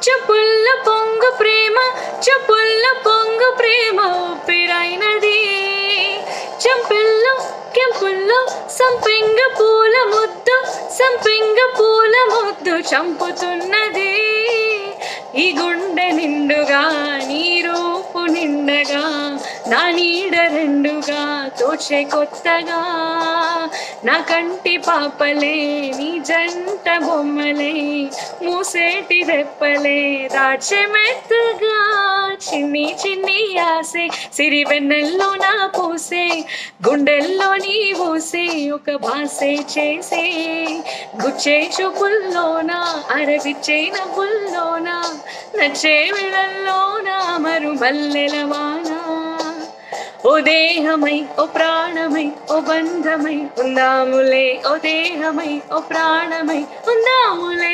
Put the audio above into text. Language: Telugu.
చెప్పుల్ల పొంగు ప్రేమ చెప్పుల్ల పొంగు ప్రేమ ఊపిరైనది చెంపిల్లో కెంపుల్లో సంపెంగ పూల ముద్దు సంపెంగ పూల ముద్దు చంపుతున్నది ఈ గుండె నిండుగా నీ రూపు నిండగా నా నీడ రెండుగా తోచే కొత్తగా నా కంటి పాపలే నీ జంట బొమ్మలే మూసేటి రెప్పలే దాచే మెత్తగా చిన్ని చిన్ని ఆసే సిరివెన్నెల్లో నా పూసే గుండెల్లో నీ ఊసే ఒక భాసే చేసే గుచ్చే చూపుల్లోన అరవిచ్చే నవ్వుల్లోన నచ్చే విళల్లోన మరు మల్లెల వాన ఓ దేహమై ఓ ప్రాణమై ఓ బంధమై ఉందాములే ఓ దేహమై ఓ ప్రాణమై ఉందాములే